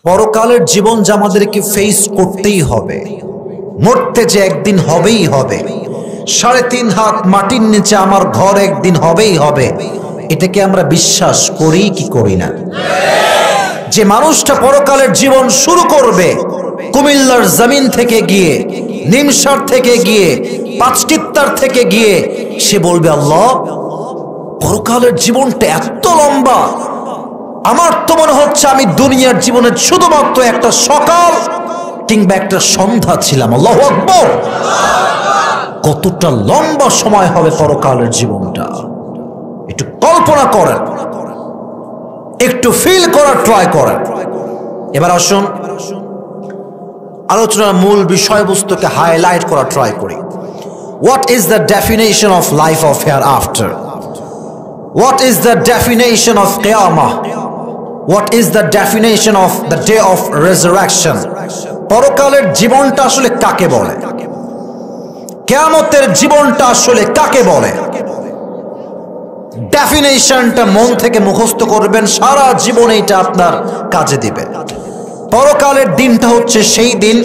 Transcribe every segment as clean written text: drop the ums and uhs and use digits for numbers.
পরকালের জীবন যা আমাদেরকে ফেস করতেই হবে, মরতে যে একদিন হবেই হবে, ৩.৫ হাত মাটির নিচে আমার ঘর একদিন হবেই হবে, এটাকে আমরা বিশ্বাস করি কি করি না? যে মানুষটা পরকালের জীবন শুরু করবে কুমিল্লার জমিন থেকে গিয়ে, নিমসার থেকে গিয়ে, পাঁচকিত্তার থেকে গিয়ে, সে বলবে আল্লাহ পরকালের জীবনটা এত লম্বা, আমার তো মনে হচ্ছে আমি দুনিয়ার জীবনে শুধুমাত্র একটা সকাল কিংবা একটা সন্ধ্যা ছিলাম। আল্লাহু আকবার। কতটা লম্বা সময় হবে পরকালের জীবনটা, একটু কল্পনা করেন, একটু ফিল করার ট্রাই করেন। এবার আসুন আলোচনার মূল বিষয়বস্তুকে হাইলাইট করা ট্রাই করি। What is the definition of life of hereafter? What is the definition of কিয়ামা? What is the definition of the day of resurrection? পরকালের জীবনটা আসলে কাকে বলে? কিয়ামতের জীবনটা আসলে কাকে বলে? ডেফিনেশনটা মন থেকে মুখস্থ করবেন, সারা জীবন এটা আপনার কাজে দিবে। পরকালের দিনটা হচ্ছে সেই দিন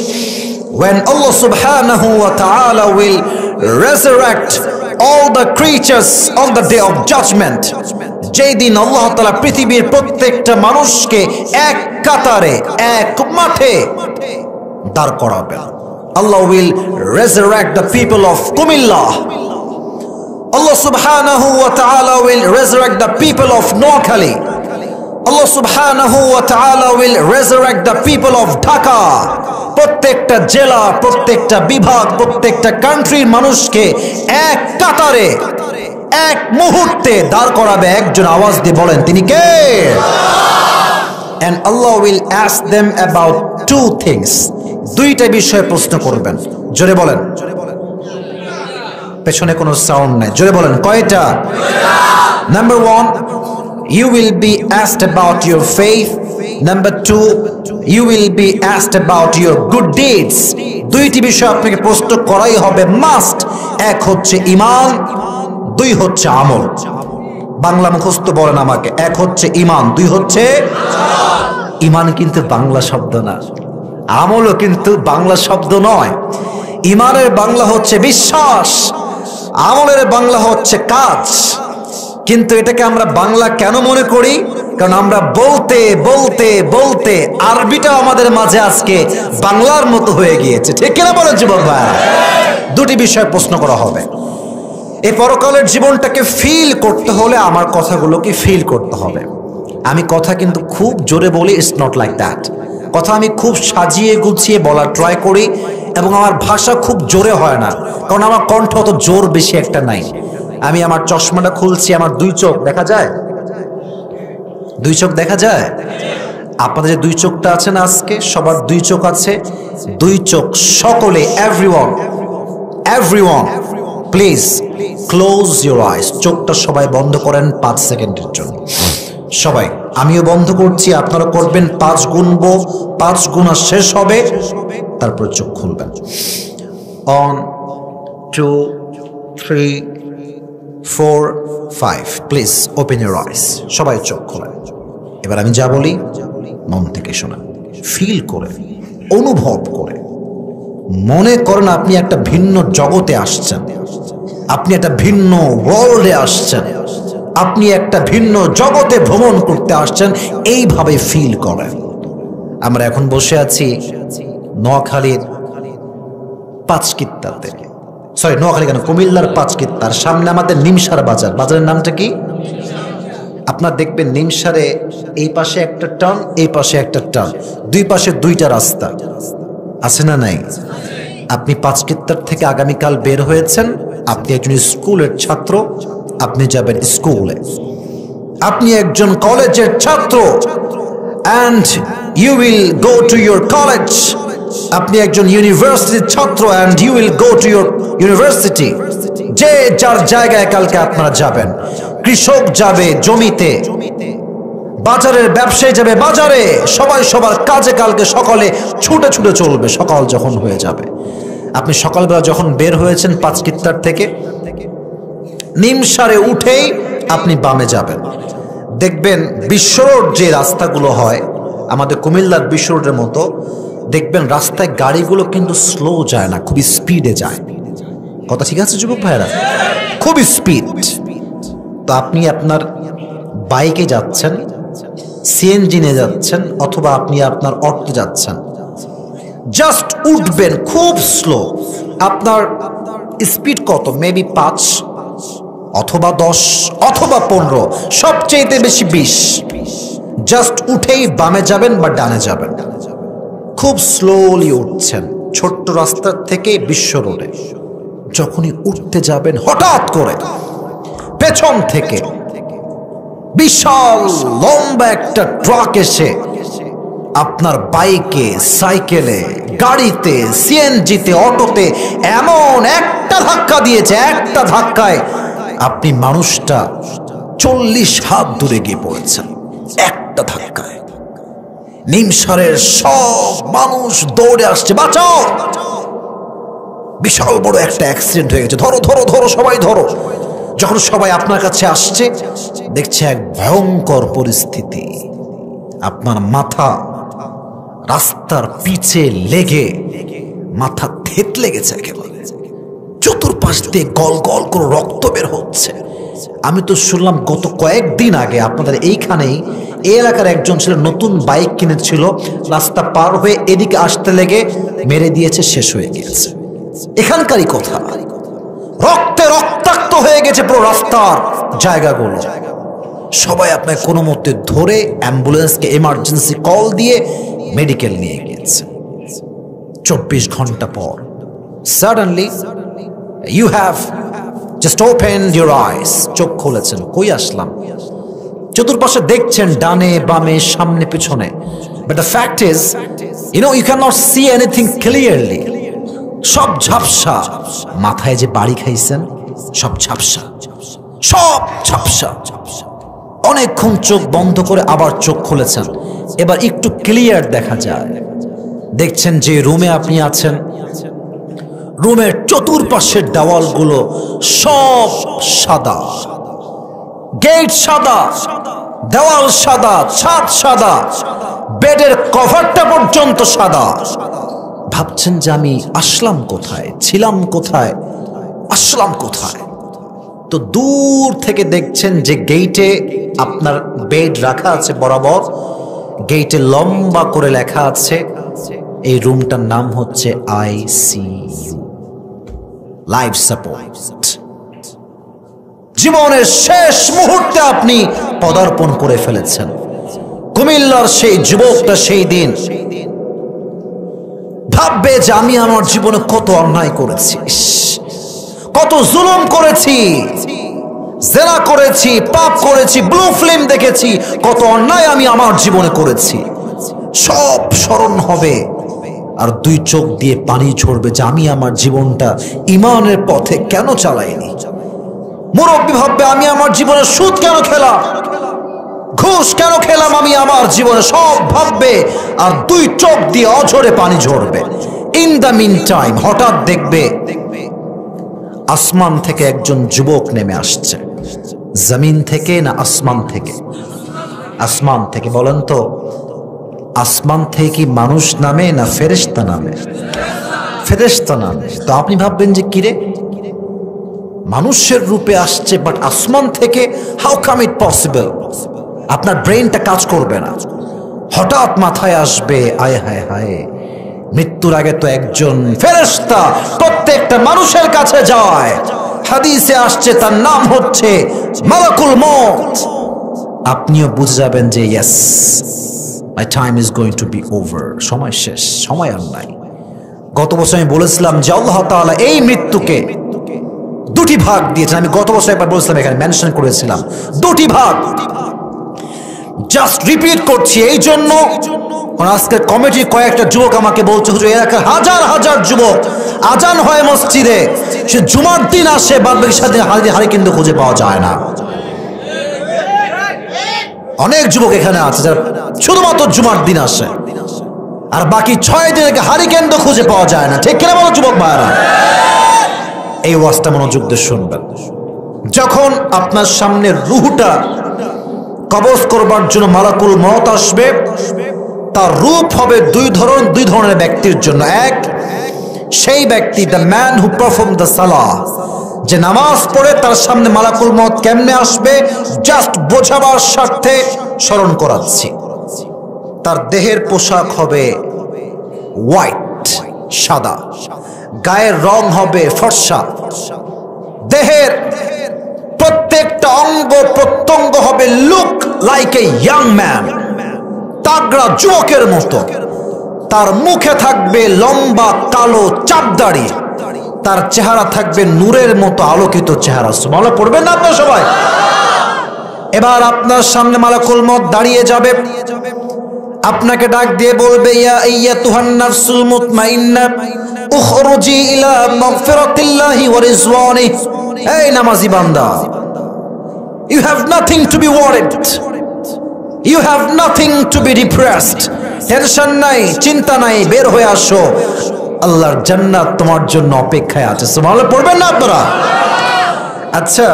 when Allah subhanahu wa ta'ala will resurrect all the creatures on the day of judgment. যেই দিন আল্লাহ তাআলা পৃথিবীর প্রত্যেকটা মানুষকে এক কাতারে, এক মাঠে দাঁড় করাবেন। Allah will resurrect the people of Kumillah. Allah subhanahu wa ta'ala will resurrect the people of Noakhali. Allah subhanahu wa ta'ala will resurrect the people of Dhaka. প্রত্যেকটা জেলা, প্রত্যেকটা বিভাগ, প্রত্যেকটা কান্ট্রির মানুষকে এক কাতারে, এক মুহূর্তে দাঁড় করাবে একজন। আওয়াজ দিয়ে বলেন তিনি কে? And Allah will ask them about two things. দুইটা বিষয়ে প্রশ্ন করবেন। জোরে বলেন। পেছনে কোনো সাউন্ড নাই, জোরে বলেন কয়টা? Number 1, you will be asked about your faith. Number 2, you will be asked about your good deeds. দুইটি বিষয় আপনাকে প্রশ্ন করাই হবে মাস্ট। এক হচ্ছে ঈমান, দুই হচ্ছে আমল। বাংলা মুখস্থ বলেন আমাকে। এক হচ্ছে ঈমান, দুই হচ্ছে ঈমান কিন্তু বাংলা শব্দ না, আমলও কিন্তু বাংলা শব্দ নয়। ঈমানের বাংলা হচ্ছে বিশ্বাস, আমলের বাংলা হচ্ছে কাজ। কিন্তু এটাকে আমরা বাংলা কেন মনে করি? কারণ আমরা বলতে বলতে বলতে আরবিটা আমাদের মাঝে আজকে বাংলার মতো হয়ে গিয়েছে। ঠিক কিনা বলেন যুবক ভাই? দুটি বিষয় প্রশ্ন করা হবে। এই পরকালের জীবনটাকে ফিল করতে হলে আমার কথাগুলোকে ফিল করতে হবে। আমি কথা কিন্তু খুব জোরে বলি, ইটস নট লাইক দ্যাট। কথা আমি খুব সাজিয়ে গুছিয়ে বলার ট্রাই করি এবং আমার ভাষা খুব জোরে হয় না, কারণ আমার কণ্ঠ অত জোর বেশি একটা নাই। আমি আমার চশমাটা খুলছি, আমার দুই চোখ দেখা যায়, দুই চোখ দেখা যায়। আপনাদের যে দুই চোখটা আছে না, আজকে সবার দুই চোখ আছে। দুই চোখ সকলে, everyone please close your eyes. চোখটা সবাই বন্ধ করেন 5 সেকেন্ডের জন্য। সবাই, আমিও বন্ধ করছি, আপনারা করবেন। 5 গুনবো, 5 গুণা শেষ হবে, তারপর চোখ খুলবেন। 1 2 3 4 5 প্লিজ ওপেন ইউর আইস। সবাই চোখ খোলেন। এবার আমি যা বলি মন থেকে শোনেন, ফিল করে, অনুভব করে। মনে করেন আপনি একটা ভিন্ন জগতে আসছেন, আপনি একটা ভিন্ন ওয়ার্ল্ডে আসছেন, আপনি একটা ভিন্ন জগতে ভ্রমণ করতে আসছেন। এইভাবে ফিল করেন। আমরা এখন বসে আছি নোয়াখালীর পাঁচকিত্তাতে, সরি নোয়াখালী কেন, কুমিল্লার পাঁচকিত্তার সামনে আমাদের নিমসার বাজার। বাজারের নামটা কি? আপনার দেখবেন নিমসারে এই পাশে একটা টার্ন, এই পাশে একটা টার্ন, দুই পাশে দুইটা রাস্তা আছে না নাই? আপনি পাঁচকিত্তার থেকে আগামীকাল বের হয়েছেন, আপনি একজন স্কুলের ছাত্র, আপনি যাবেন স্কুলে। আপনি একজন কলেজের ছাত্র, and you will go to your college. আপনি একজন ইউনিভার্সিটির ছাত্র, and you will go to your university. যে যার জায়গায় কালকে আপনারা যাবেন। কৃষক যাবে জমিতে, বাজারের ব্যবসায়ী যাবে বাজারে, সবাই সবার কাজে কালকে সকালে ছুটে ছুটে চলবে। সকাল যখন হয়ে যাবে, আপনি সকালবেলা যখন বের হয়েছেন পাঁচকিত্তার থেকে, নিমসারে উঠেই আপনি বামে যাবেন। দেখবেন বিশ্বরোড যে রাস্তাগুলো হয়, আমাদের কুমিল্লার বিশ্ব রোডের মতো দেখবেন রাস্তায় গাড়িগুলো কিন্তু স্লো যায় না, খুবই স্পিডে যায়। কথা ঠিক আছে যুবক ভাইরা? খুবই স্পিড। তো আপনি আপনার বাইকে যাচ্ছেন, সিএনজি নিয়ে যাচ্ছেন, অথবা আপনি আপনার অটো যাচ্ছেন, জাস্ট উঠবেন খুব স্লো। আপনার স্পিড কত? মেবি 5 অথবা 10 অথবা 15, সবচেয়ে বেশি 20। জাস্ট উঠেই বামে যাবেন বা ডানে যাবেন, খুব স্লোলি উঠছেন ছোট্ট রাস্তা থেকে বিশ্ব রোডে। যখনই উঠতে যাবেন হঠাৎ করে পেছন থেকে বিশাল লম্বা একটা ট্রাক এসে আপনার বাইকে, সাইকেলে, গাড়িতে, সিএনজিতে, অটোতে এমন একটা ধাক্কা দিয়েছে, একটা ধাক্কায় আপনি মানুষটা 40 হাত দূরে গিয়ে পড়েছেন। একটা ধাক্কায় নিমসারের সব মানুষ দৌড়ে আসছে, বাঁচাও। বিশাল বড় একটা অ্যাক্সিডেন্ট হয়ে গেছে, ধরো ধরো ধরো, সবাই ধরো। যখন সবাই আপনার কাছে আসছে, দেখছে এক ভয়ঙ্কর পরিস্থিতি। আপনার মাথা রাস্তার পিছে লেগে মাথা থেতলে গেছে একেবারে, চতুর্পাশ দিয়ে গল গল করে রক্ত বের হচ্ছে। আমি তো শুনলাম গত কয়েকদিন আগে আপনাদের এইখানেই এই এলাকার একজন ছিল, নতুন বাইক কিনেছিল, রাস্তা পার হয়ে এদিকে আসতে লেগে মেরে দিয়েছে, শেষ হয়ে গিয়েছে। এখানকারই কথা, রক্তে রক্তাক্ত হয়ে গেছে পুরো রাস্তার জায়গাগুলো। সবাই আপনাকে কোনো মতে ধরে অ্যাম্বুলেন্সকে এমার্জেন্সি কল দিয়ে মেডিকেল নিয়ে গিয়েছে। 24 ঘন্টা পর suddenly you have just opened your eyes, চোখ খুলেছেন। কই আসলাম? চতুর্পাশে দেখছেন ডানে বামে সামনে পিছনে, but the fact is you can not see anything clearly. সব ঝাপসা। মাথায় যে বাড়ি খাইছেন সব ঝাপসা, সব ঝাপসা। অনেকক্ষণ চোখ বন্ধ করে আবার চোখ খুলেছেন, এবার একটু ক্লিয়ার দেখা যায়। দেখছেন যে রুমে আপনি আছেন, রুমের চতুর্পাশের দেওয়ালগুলো সব সাদা, গেট সাদা, দেওয়াল সাদা, ছাদ সাদা, বেডের কভারটা পর্যন্ত সাদা। ভাবছেন যে আমি আসলাম কোথায়, ছিলাম কোথায়, আসলাম কোথায়? তো দূর থেকে দেখছেন যে গেটে আপনার বেড রাখা আছে বরাবর, গেটে লম্বা করে লেখা আছে এই রুমটার নাম হচ্ছে আইসিইউ, লাইফ সাপোর্ট। জীবনের শেষ মুহূর্তে আপনি পদার্পণ করে ফেলেছেন। কুমিল্লার সেই যুবকটা সেই দিন ভাববে যে আমি আমার জীবনে কত অন্যায় করেছি, কত জুলুম করেছি, জেনা করেছি, পাপ করেছি, ব্লু ফিল্ম দেখেছি, কত অন্যায় আমি আমার জীবনে করেছি। সব স্মরণ হবে আর 2 চোখ দিয়ে পানি ঝরবে যে আমি আমার জীবনটা ঈমানের পথে কেন চালাইনি। মুরব্বী ভাববে আমি আমার জীবনে সুদ কেন খেলাম, ঘুষ কেন খেলাম আমি আমার জীবনে, সব ভাববে আর 2 চোখ দিয়ে অঝরে পানি ঝরবে। ইন দ্য মিন টাইম হঠাৎ দেখবে আসমান থেকে একজন যুবক নেমে আসছে। জমিন থেকে না আসমান থেকে? আসমান থেকে। বলেন তো, আসমান থেকে কি মানুষ নামে না ফেরেশতা নামে? ফেরেশতা নামে। তো আপনি ভাববেন যে কিরে, মানুষের রূপে আসছে বাট আসমান থেকে, হাউ কাম ইট পসিবল? আপনার ব্রেনটা কাজ করবে না। হঠাৎ মাথায় আসবে আয় হায় হায়, মৃত্যুর আগে তো একজন ফেরেশতা প্রত্যেকটা মানুষের কাছে যায়। হাদিসে আসছে তার নাম হচ্ছে মালাকুল মউত। আপনিও বুঝে যাবেন যে yes, my time is going to be over, সময় শেষ, সময় আর নাই। গত বছর আমি বলেছিলাম যে আল্লাহ তাআলা এই মৃত্যুকে 2টি ভাগ দিয়েছেন। আমি গত বছর একবার বলেছিলাম, এখানে মেনশন করেছিলাম 2টি ভাগ। জাস্ট রিপিট করছি এই জন্য, আজকের কমিটির কয়েকটা যুবক আমাকে বলছে হুজুর এলাকার হাজার হাজার যুবক আজান হয় মসজিদে, সে জুমার দিন আসে, বাদ বাকি সারাদিন হারি কিন্তু খুঁজে পাওয়া যায় না। অনেক যুবক এখানে আছে যারা শুধুমাত্র জুমার দিন আসে, আর বাকি 6 দিন হারি কেন্দ্র খুঁজে পাওয়া যায় না। ঠিক কিনা বলো যুবক ভাইরা? এই ওয়াজটা মনোযোগ দিয়ে শুনবেন। যখন আপনার সামনে রুহটা কবজ করবার জন্য মালাকুল মউত আসবে, তার রূপ হবে দুই ধরনের ব্যক্তির জন্য। এক, সেই ব্যক্তি the man who perform the সালাহ, যে নামাজ পড়ে তার সামনে মালাকুল মউত কেমনে আসবে জাস্ট বোঝাবার স্বার্থে স্মরণ করাচ্ছি। তার দেহের পোশাক হবে হোয়াইট, সাদা, গায়ের রং হবে ফর্সা, দেহের প্রত্যেকটা অঙ্গ প্রত্যঙ্গ হবে look like a young man, তাগড়া যুবকের মতো। তার মুখে থাকবে লম্বা কালো চাপদাড়ি, তার চেহারা থাকবে নূরের মতো আলোকিত চেহারা। সুবহানাল্লাহ পড়বেন না আপনারা সবাই? এবার আপনার সামনে মালাকুল মউত দাঁড়িয়ে যাবে, আপনাকে ডাক দিয়ে বলবে ইয়া আইয়াতুহান নাফসুল মুতমাইন্না উখরুজি ইলা মাগফিরাতিল্লাহি ওয়া রিজওয়ানিহি। এই নামাজি বান্দা, you have nothing to be worried, you have nothing to be depressed, tension নাই, চিন্তা নাই, বের হয়ে আসো, আল্লাহর জান্নাত তোমার জন্য অপেক্ষায় আছে। সুবহানাল্লাহ পড়বেন না আপনারা? আচ্ছা,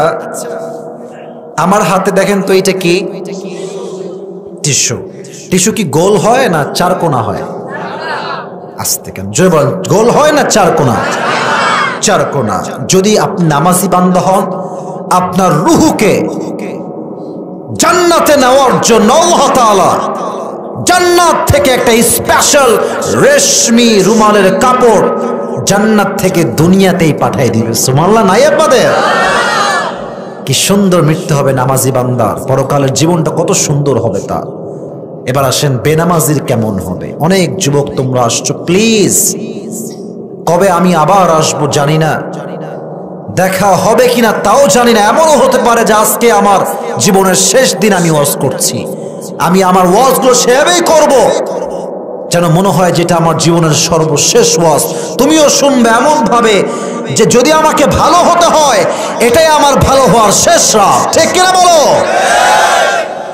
আমার হাতে দেখেন তো এটা কি? টিস্যু। টিস্যু কি গোল হয় না চার কোনা হয়? আস্তে কেন জয় বল, গোল হয় না চার কোনা? চার কোনা। যদি আপনি নামাজি বান্দা হন, আপনার রুহুকে জান্নাতে নেওয়ার জন্য আল্লাহ তাআলা জান্নাত থেকে একটা স্পেশাল রেশমি রুমালের কাপড় জান্নাত থেকে দুনিয়াতেই পাঠিয়ে দিবে। সুবহানাল্লাহ নাই আপনাদের? কি সুন্দর মৃত্যু হবে নামাজি বান্দার, পরকালের জীবনটা কত সুন্দর হবে তার। এবার আসেন বেনামাজির কেমন হবে। অনেক যুবক তোমরা আসছো, প্লিজ, কবে আমি আবার আসবো জানি না, দেখা হবে কিনা তাও জানি না। এমনও হতে পারে যে আজকে আমার জীবনের শেষ দিন আমি ওয়াজ করছি। আমি আমার ওয়াজগুলো সেভাবেই করব যেন মনে হয় যেটা আমার জীবনের সর্বশেষ ওয়াজ। তুমিও শুনবে এমন ভাবে যে যদি আমাকে ভালো হতে হয় এটাই আমার ভালো হওয়ার শেষ রাত। ঠিক কিনা বলো?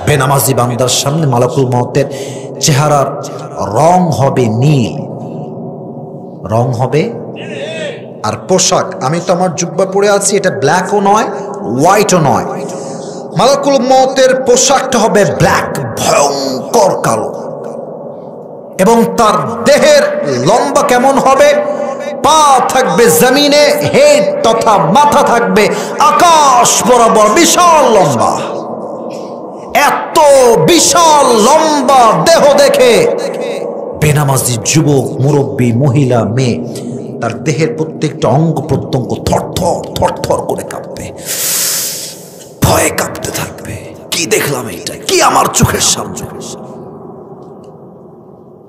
বেনামাজি বান্দার সামনে মালাকুল মউতের চেহারার রং হবে নীল, রং হবে। আর পোশাক, আমি তো আমার জুব্বা পরে আছি, এটা ব্ল্যাকও নয় হোয়াইটও নয়। মালাকুল মউতের পোশাকটা হবে ব্ল্যাক, ভয়ঙ্কর কালো। এবং তার দেহের লম্বা কেমন হবে? পা থাকবে জমিনে, হেড তথা মাথা থাকবে আকাশ বরাবর, বিশাল লম্বা। এত বিশাল লম্বা দেহ দেখে বেনামাজি যুবক, মুরব্বী, মহিলা, মেয়ে, তার দেহের প্রত্যেকটা অঙ্গ প্রত্যঙ্গ থরথর থরথর করে কাঁপবে, ভয়ে কাঁপতে থাকবে। কি দেখলাম এইটা, কি আমার চোখের সামনে?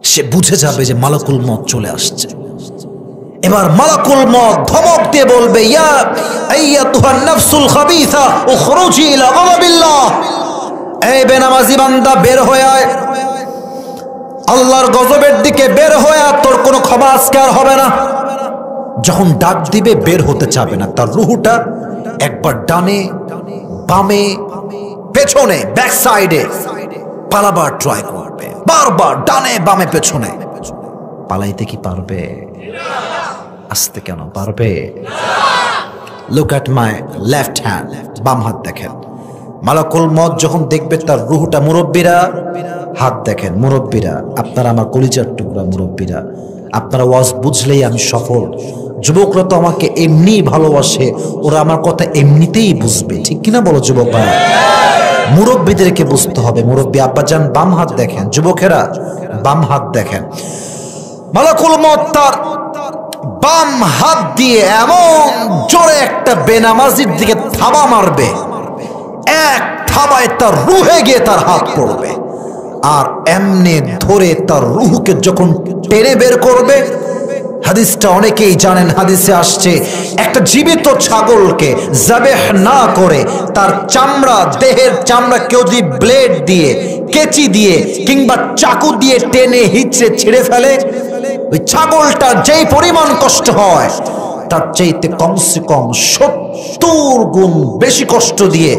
সে বুঝে যাবে যে মালাকুল মউত চলে আসছে। এবার মালাকুল মউত ধমক দিয়ে বলবে ইয়া আইয়াতুহান নাফসুল খাবিসা উখরুজি ইলা গাযাবিল্লাহ। এই বেনামাজি বান্দা, বের হয়ে আয়, আল্লাহর গজবের দিকে বের হয়ে আয়, তোর কোনো ক্ষমা আজকে আর হবে না। যখন ডাক দিবে বের হতে চাবে না, তার রুহুটা একবার ডানে বামে পেছনে ব্যাক সাইডে পালাবার ট্রাই করবে, বারবার ডানে বামে পেছনে। পালাইতে কি পারবে? আসতে কেন পারবে? Look at my left hand, বাম হাত দেখেন। মালাকুল মউত যখন দেখবে তার রুহুটা, মুরব্বীরা হাত দেখেন, মুরব্বীরা, আপনারা আমার কলিজার টুকরা মুরব্বীরা, আপনারা ওয়াজ বুঝলেই আমি সফল। যুবকরা তো আমাকে এমনি ভালোবাসে, ওরা আমার কথা এমনিতেই বুঝবে। ঠিক কিনা বলো যুবক ভাই? মুরব্বীদেরকে বুঝতে হবে। মুরব্বী আব্বাজান বাম হাত দেখেন, যুবকেরা বাম হাত দেখেন। মালাকুল মউত তার বাম হাত দিয়ে এমন জোরে একটা বেনামাজির দিকে থাবা মারবে, এক থাবায় তার রুহে গিয়ে তার হাত পড়বে। আর এমনি ধরে তার রুহকে যখন টেনে বের করবে, হাদিসটা অনেকেই জানেন, হাদিসে আসছে একটা জীবিত ছাগলকে জাবেহ না করে তার চামড়া, দেহের চামড়া কেউ যদি ব্লেড দিয়ে, কেচি দিয়ে কিংবা চাকু দিয়ে টেনে হিচড়ে ছিঁড়ে ফেলে, ওই ছাগলটার যেই পরিমাণ কষ্ট হয় তার চাইতে কমসে কম 70 গুণ বেশি কষ্ট দিয়ে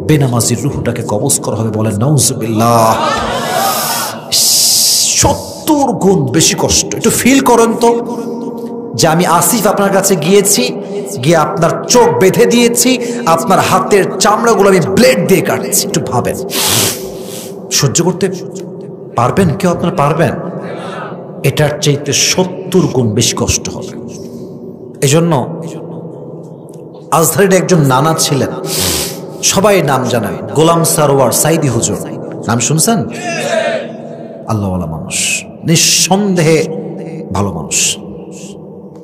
বেনামাজির রুহটাকে কবজ করা হবে। বলেন নাউজুবিল্লাহ। 70 গুণ বেশি কষ্ট। একটু ফিল করেন তো যে আমি আসিফ আপনার কাছে গিয়েছি, গিয়ে আপনার চোখ বেঁধে দিয়েছি, আপনার হাতের চামড়াগুলো আমি ব্লেড দিয়ে কাটছি। একটু ভাবেন, সহ্য করতে পারবেন? কেউ আপনারা পারবেন? এটার চাইতে 70 গুণ বেশি কষ্ট হবে। এজন্য আজহারের একজন নানা ছিলেন, সবাই নাম জানেন, গোলাম সারোয়ার সাইদি হুজুর। নাম শুনছেন? আল্লাহওয়ালা মানুষ, নিঃসন্দেহে ভালো মানুষ,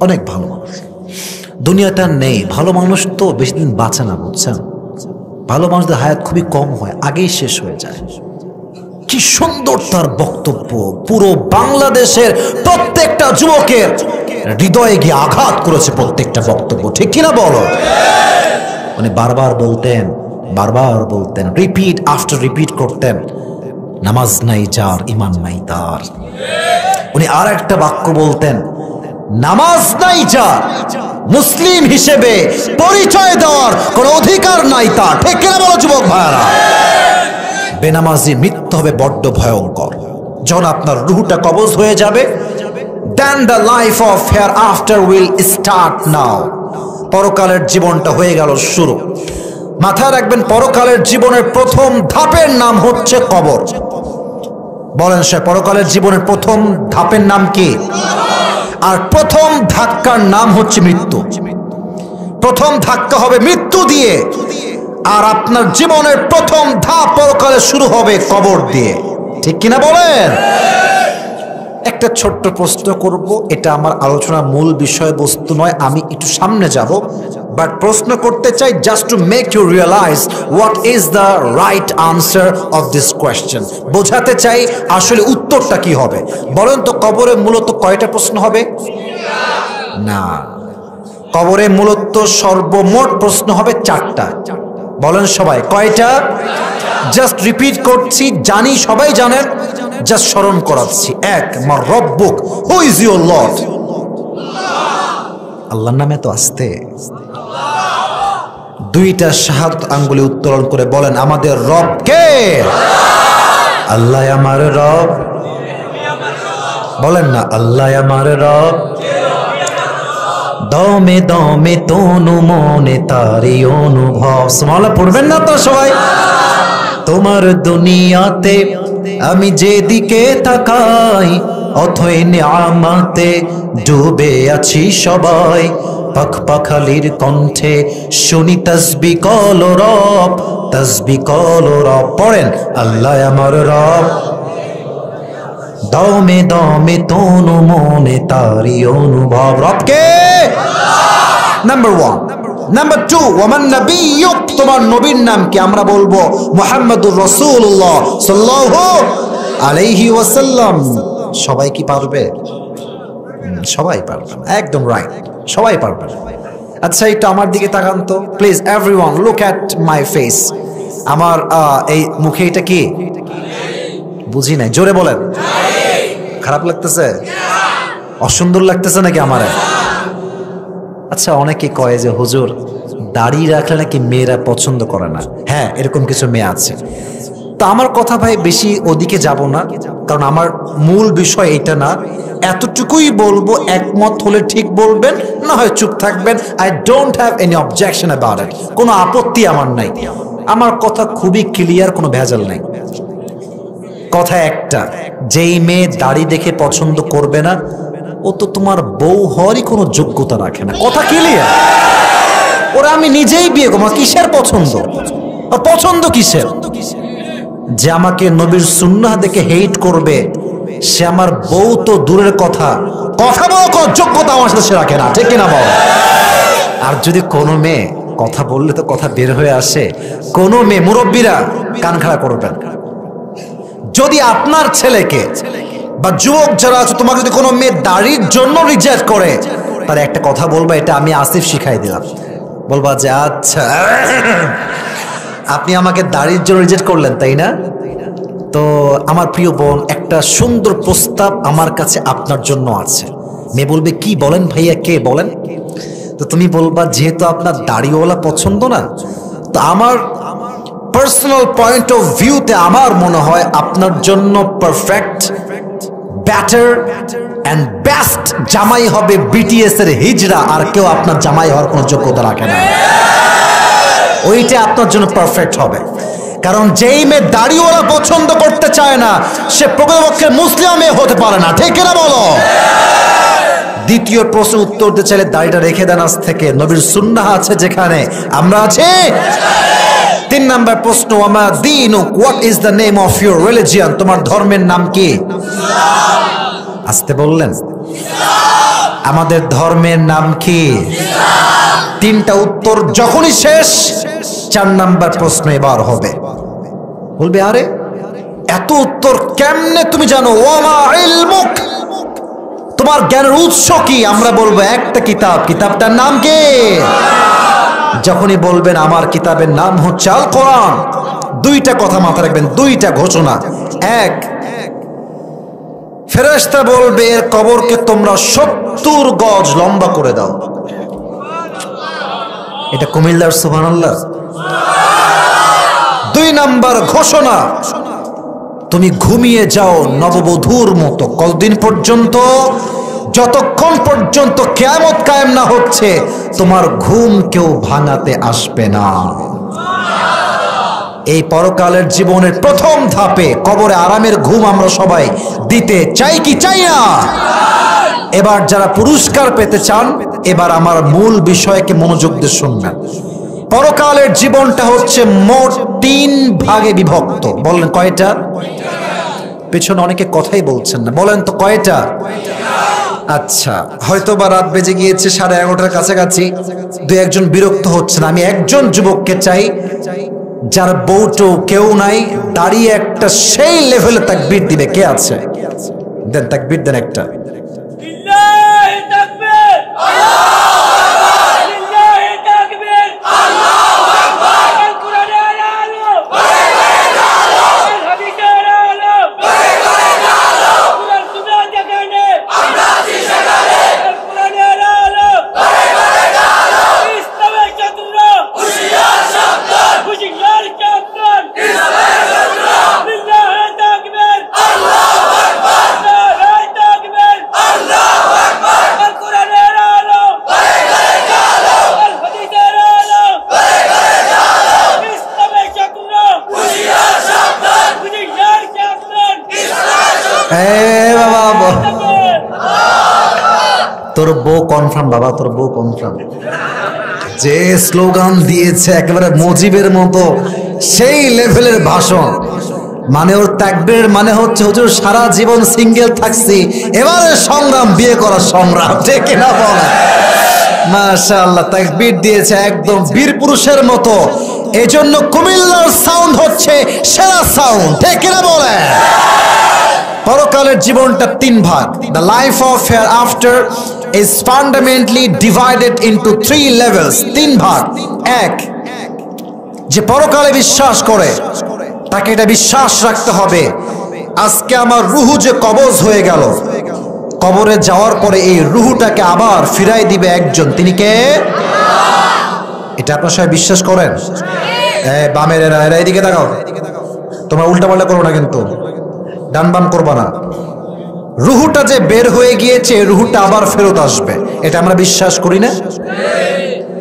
অনেক ভালো মানুষ। দুনিয়াটা নেই, ভালো মানুষ তো বেশি দিন বাঁচে না, বুঝছেন? ভালো মানুষদের হায়াত খুবই কম হয়, আগেই শেষ হয়ে যায়। কি সুন্দর তার বক্তব্য, পুরো বাংলাদেশের প্রত্যেকটা যুবকের হৃদয়ে গিয়ে আঘাত করেছে প্রত্যেকটা বক্তব্য, ঠিক কিনা বলো? উনি বারবার বলতেন, রিপিট আফটার রিপিট করতেন, নামাজ নাই যার ইমান নাই তার। উনি আর একটা বাক্য বলতেন, নামাজ নাই যার মুসলিম হিসেবে পরিচয় দেওয়ার কোনো অধিকার নাই তার, ঠিক কিনা বলো যুবক ভাইরা? বেনামাজি মৃত্যু হবে বড্ড ভয়ঙ্কর। যখন আপনার রুহটা কবজ হয়ে যাবে, then the life of hereafter will start now. পরকালের জীবনটা হয়ে গেল শুরু। মাথায় রাখবেন, পরকালের জীবনের প্রথম ধাপের নাম হচ্ছে কবর। বলেন সে পরকালের জীবনের প্রথম ধাপের নাম কি? আর প্রথম ধাক্কার নাম হচ্ছে মৃত্যু। প্রথম ধাক্কা হবে মৃত্যু দিয়ে, আর আপনার জীবনের প্রথম ধাপ পরকালে শুরু হবে কবর দিয়ে, ঠিক কিনা বলেন? একটা ছোট্ট প্রশ্ন করব, এটা আমার আলোচনার মূল বিষয়বস্তু নয়, আমি একটু সামনে যাব, বাট প্রশ্ন করতে চাই just to make you realise what is the right answer of this question. বোঝাতে চাই আসলে উত্তরটা কি হবে। বলেন তো, কবরে মূলত কয়টা প্রশ্ন হবে? না, কবরে মূলত সর্বমোট প্রশ্ন হবে 4টা। বলেন সবাই, কয়টা? জাস্ট রিপিট করছি, জানি সবাই জানেন, জাস্ট স্মরণ করাচ্ছি। 1, মার রব্বুক, হু ইজ ইউর লর্ড? আল্লাহর নামে তো আসতে। 2টা শাহাদাত আঙ্গুলে উত্তোলন করে বলেন, আমাদের রব কে? আল্লাহ আমার রব। বলেন না, আল্লাহ আমার রব। দমে দমে তনু মনে তারি অনুভব। সুবহানাল্লাহ পড়বেন না তো সবাই? তোমার দুনিয়াতে আমি যেদিকে তাকাই, অথই নিয়ামতে ডুবে আছি সবাই। পাখ পাখালির কণ্ঠে শুনি তাসবিহ কলরব, তাসবিহ কলরব। পড়েন, আল্লাহ আমার রব। দমে দমে তনু মনে তারি অনুভব। রবকে নাম্বার 1। নাম্বার 2, ওয়ামান নাবিয়্যুক, তোমার নবীর নাম কি? আমরা বলবো মুহাম্মাদুর রাসূলুল্লাহ সাল্লাল্লাহু আলাইহি ওয়াসাল্লাম। সবাই কি পারবে? সবাই পারবে না, একদম রাইট, সবাই পারবে না। আচ্ছা, একটু আমার দিকে তাকান তো please, everyone look at my face. আমার এই মুখে এটা কি? বুঝি নাই, জোরে বলেন। খারাপ লাগতেছে? অসুন্দর লাগতেছে নাকি আমারে? আচ্ছা, অনেকে কয় যে হুজুর দাড়ি রাখলে নাকি মেয়েরা পছন্দ করে না। হ্যাঁ, এরকম কিছু মেয়ে আছে। তো আমার কথা ভাই বেশি ওদিকে যাব না, কারণ আমার মূল বিষয় এটা না। এতটুকুই বলবো, একমত হলে ঠিক বলবেন, না হয় চুপ থাকবেন। I don't have any objection about it, কোনো আপত্তি আমার নাই। আমার কথা খুবই ক্লিয়ার, কোনো ভেজাল নাই। কথা একটা, যেই মেয়ে দাড়ি দেখে পছন্দ করবে না, ও তো তোমার বউ হওয়ারই কোনো যোগ্যতা রাখে না। কথা ক্লিয়ার? ওরা আমি নিজেই বিয়ে করবো, কিসের পছন্দ? পছন্দ কিসের? যে আমাকে নবীর সুন্নাহ দেখে হেট করবে, সে আমার বউ তো দূরের কথা, কথা বলার কোনো যোগ্যতা আমার সাথে সে রাখে না, ঠিক কিনা বল? আর যদি কোনো মেয়ে, কথা বললে তো কথা বের হয়ে আসে, কোনো মেয়ে, মুরব্বীরা কান খাড়া করবেন, যদি আপনার ছেলেকে বা যুবক যারা আছে, তোমাকে যদি কোনো মেয়ে দাড়ির জন্য রিজেক্ট করে, তার একটা কথা বলবা, এটা আমি আসিফ শিখাই দিলাম। বলবা যে আচ্ছা, আপনি আমাকে দাড়ির জন্য রিজেক্ট করলেন, তাই না? তো আমার প্রিয় বোন, একটা সুন্দর প্রস্তাব আমার কাছে আপনার জন্য আছে। মেয়ে বলবে, কি বলেন ভাইয়া, কে বলেন? তো তুমি বলবা, যেহেতু আপনার দাড়িওয়ালা পছন্দ না, তো আমার পার্সোনাল পয়েন্ট অফ ভিউতে আমার মনে হয় আপনার জন্য পারফেক্ট, বেটার এন্ড বেস্ট জামাই হবে বিটিএস এর হিজড়া। আর কেউ আপনার জামাই হওয়ার কোনো যোগ্যতা রাখে না, ওইটা আপনার জন্য পারফেক্ট হবে। কারণ যেই মেয়ে দাড়িওয়ালা পছন্দ করতে চায় না সে প্রকৃতপক্ষে মুসলিম মেয়ে হতে পারে না, ঠিক কিনা বলো? দ্বিতীয় প্রশ্নের উত্তর দিতে চাইলে দাড়িটা রেখে দেন আজ থেকে, নবীর সুন্নাহ আছে যেখানে আমরা আছি। 3 নাম্বার প্রশ্ন, আমা দীনুক, what is the name of your religion? তোমার ধর্মের নাম কি? আসতে বললেন, আমাদের ধর্মের নাম কি? 3টা উত্তর যখনই শেষ 4 নাম্বার প্রশ্ন এবার হবে। বলবে আরে এত উত্তর কেমনে তুমি জানো? ওয়ামা ইলমুক, তোমার জ্ঞানের উৎস কি? আমরা বলবো একটা কিতাব, কিতাবটার নাম কি? যখনই বলবেন আমার কিতাবের নাম হচ্ছে আল কোরআন, 2টা কথা মাথায় রাখবেন, 2টা ঘোষণা। এক, ফেরেশতা বলবে এর কবরকে তোমরা 70 গজ লম্বা করে দাও। এটা কুমিল্লার সুবহানাল্লাহ। 2 নাম্বার ঘোষণা, তুমি ঘুমিয়ে যাও নববধূর মতো কতদিন পর্যন্ত? যতক্ষণ পর্যন্ত কিয়ামত কায়েম না হচ্ছে তোমার ঘুম কেউ ভাঙাতে আসবে না। এই পরকালের জীবনের প্রথম ধাপে কবরে আরামের ঘুম আমরা সবাই দিতে চাই কি চাই না? এবার যারা পুরস্কার পেতে চান এবার আমার মূল বিষয়কে মনোযোগ দিয়ে শুনবেন। পরকালের জীবনটা হচ্ছে মোট 3 ভাগে বিভক্ত। বলেন কয়টা? পেছনে অনেকে কথাই বলছেন না, বলেন তো কয়টা? আচ্ছা, হয়তো বা রাত বেজে গিয়েছে 11:30টার কাছাকাছি, 2-1জন বিরক্ত হচ্ছেন। আমি একজন যুবককে চাই যার বউটো কেউ নাই, দাঁড়িয়ে একটা সেই লেভেলে তাকবীর দিবে। কে আছে? দেন তাকবীর দেন একটা। তোর বউ কনফার্ম বাবা, তোর বউ কনফার্ম। যে স্লোগান দিয়েছে একেবারে মুজিবের মতো, সেই লেভেলের ভাষণ। মানে ওর তাকবীরের মানে হচ্ছে হুজুর সারা জীবন সিঙ্গেল থাকছি, এবারে সংগ্রাম, বিয়ে করার সংগ্রাম, ঠিক না বল? মাশাআল্লাহ, তাকবীর দিয়েছে একদম বীর পুরুষের মতো। এজন্য কুমিল্লার সাউন্ড হচ্ছে সেরা সাউন্ড, ঠিক না বলে? পরকালের জীবনটা 3 ভাগ। The life of hereafter is fundamentally divided into 3 levels. 3 ভাগ। 1, যে পরকালে বিশ্বাস করে তাকে এটা বিশ্বাস রাখতে হবে আজকে আমার রুহু যে কবজ হয়ে গেল, কবরে যাওয়ার পরে এই রুহুটাকে আবার ফিরাই দিবে একজন, তিনি কে? এটা আপনারা সবাই বিশ্বাস করেন? বামের এরা এদিকে তাকাও, তোমরা উল্টাপাল্টা করো না কিন্তু, ডান বাম করবা না। রুহুটা যে বের হয়ে গিয়েছে রুহুটা আবার ফেরত আসবে, এটা আমরা বিশ্বাস করি না?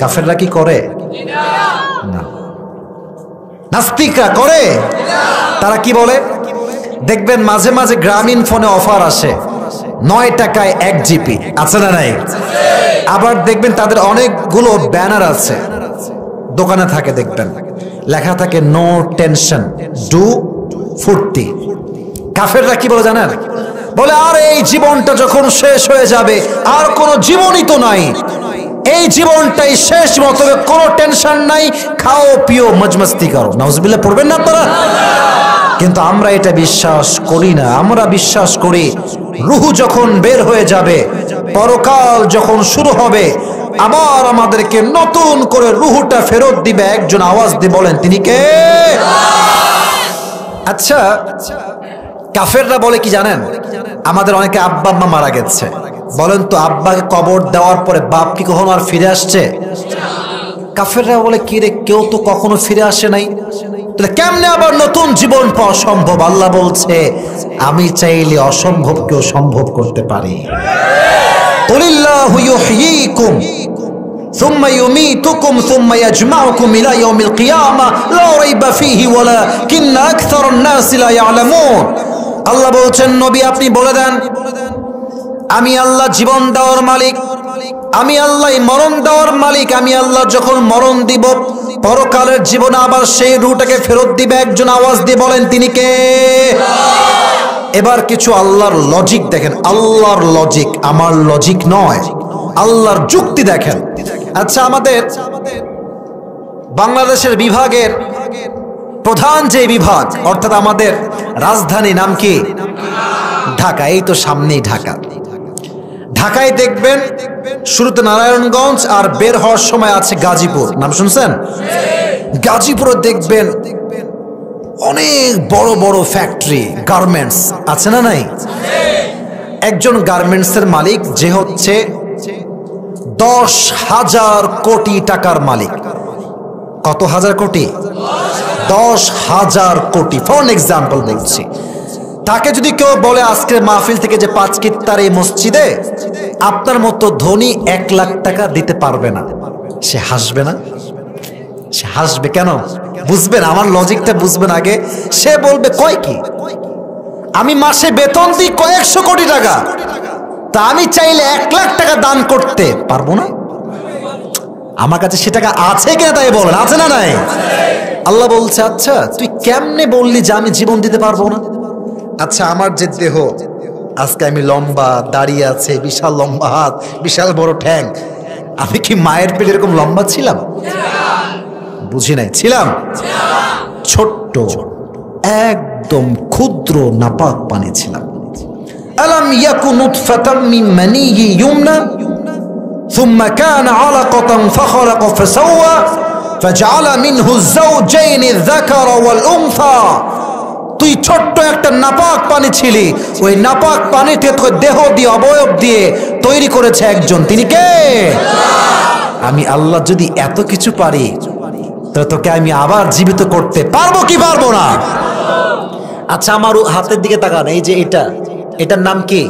কাফেররা কি করে? না। নাস্তিকরা করে? তারা কি বলে? দেখবেন মাঝে মাঝে গ্রামীণ ফোনে অফার আসে, 9 টাকায় 1 GB, আছে না নাই? আবার দেখবেন তাদের অনেকগুলো ব্যানার আছে, দোকানে থাকে, দেখবেন লেখা থাকে নো টেনশন, ডু ফুর্তি। কাফেররা কি বলে জানেন? বলে আর এই জীবনটা যখন শেষ হয়ে যাবে আর কোনো জীবনই তো নাই, এই জীবনটাই শেষ, মতো কোনো টেনশন নাই, খাও পিও মজমস্তি করো। নাউজুবিল্লাহ পড়বেন না আপনারা? কিন্তু আমরা এটা বিশ্বাস করি না। আমরা বিশ্বাস করি রুহু যখন বের হয়ে যাবে, পরকাল যখন শুরু হবে, আবার আমাদেরকে নতুন করে রুহুটা ফেরত দিবে একজন। আওয়াজ দিয়ে বলেন তিনি কে? আচ্ছা, কাফেররা বলে কি জানেন? আমাদের অনেকে আব্বা আম্মা মারা গেছে, বলেন তো আব্বাকে কবর দেওয়ার পরে বাপ কি কখনো আর ফিরে আসছে? কাফেররা বলে কি রে, কেউ তো কখনো ফিরে আসে নাই, তাহলে কেমনে আবার নতুন জীবন পাওয়া সম্ভব? আল্লাহ বলছে আমি চাইলে অসম্ভবকেও সম্ভব করতে পারি। কুলিল্লাহু ইউহয়িকুম সুম্মা ইউমীতুকুম সুম্মা ইয়াজমাউকুম ইলা ইয়াউমিল কিয়ামা লা রাইবা ফীহি ওয়ালাকিন্না আকসারান নাস লা ইয়ালামুন। আল্লাহ বলছেন, নবী আপনি বলে দেন, আমি আল্লাহ জীবন দেওয়ার মালিক, আমি আল্লাহ মরণ দেওয়ার মালিক। আমি আল্লাহ যখন মরণ দিব, পরকালের জীবনে আবার সেই রূহটাকে ফেরত দিবে একজন। আওয়াজ দিয়ে বলেন তিনি কে? এবার কিছু আল্লাহর লজিক দেখেন, আল্লাহর লজিক, আমার লজিক নয়, আল্লাহর যুক্তি দেখেন। আচ্ছা, আমাদের বাংলাদেশের বিভাগের প্রধান যে বিভাগ, অর্থাৎ আমাদের রাজধানী নাম কি? ঢাকা। এই তো সামনেই ঢাকা। ঢাকায় দেখবেন শুরুতে নারায়ণগঞ্জ আর বের হওয়ার সময় আছে গাজীপুর। নাম শুনছেন? গাজীপুরে দেখবেন অনেক বড় বড় ফ্যাক্টরি, গার্মেন্টস আছে না নাই? একজন গার্মেন্টসের মালিক যে হচ্ছে 10,000 কোটি টাকার মালিক। কত হাজার কোটি? 10,000 কোটি। ফর এক্সাম্পল বলছি, তাকে যদি কেউ বলে আজকের মাহফিল থেকে যে 5 কিত্তার এই মসজিদে আপনার মতো ধনী 1 লাখ টাকা দিতে পারবে না, সে হাসবে না? সে হাসবে কেন? বুঝবেন আমার লজিকটা, বুঝবেন আগে। সে বলবে কয় কি, আমি মাসে বেতন দিই কয়েকশো কোটি টাকা, তা আমি চাইলে 1 লাখ টাকা দান করতে পারবো না? আমার কাছে সে টাকা আছে কিনা তাই বলেন, আছে না নাই? আল্লাহ বলছে, আচ্ছা তুই কেমনে বললি যে আমি জীবন দিতে পারবো না? আচ্ছা, আমার যে দেহ, আজকে আমি লম্বা, দাড়ি আছে, বিশাল লম্বা হাত, বিশাল বড় ঠ্যাং, আমি কি মায়ের পেটে এরকম লম্বা ছিলাম? বুঝি নাই। ছিলাম? ছোট্ট একদম ক্ষুদ্র নাপাক পানি ছিলাম। আলাম ইয়াকু নুতফাতাম মিন মানিয়্যি ইউমনা সুম্মা কানা আলাকাতান ফাখালাকা ফাসাওয়া ফাজআলা মিনহু যাওজাইনি যাকারা ওয়াল উনসা। তুই ছোট্ট একটা নাপাক পানি ছিলি, ওই নাপাক পানিতে তোকে দেহ দিয়ে, অবয়ব দিয়ে তৈরি করেছে একজন। তিনি কে? আমি আল্লাহ যদি এত কিছু পারি, তাহলে তোকে আমি আবার জীবিত করতে পারবো কি পারবো না? আচ্ছা, আমার হাতের দিকে তাকান, এই যে এটা, এটার নাম কি?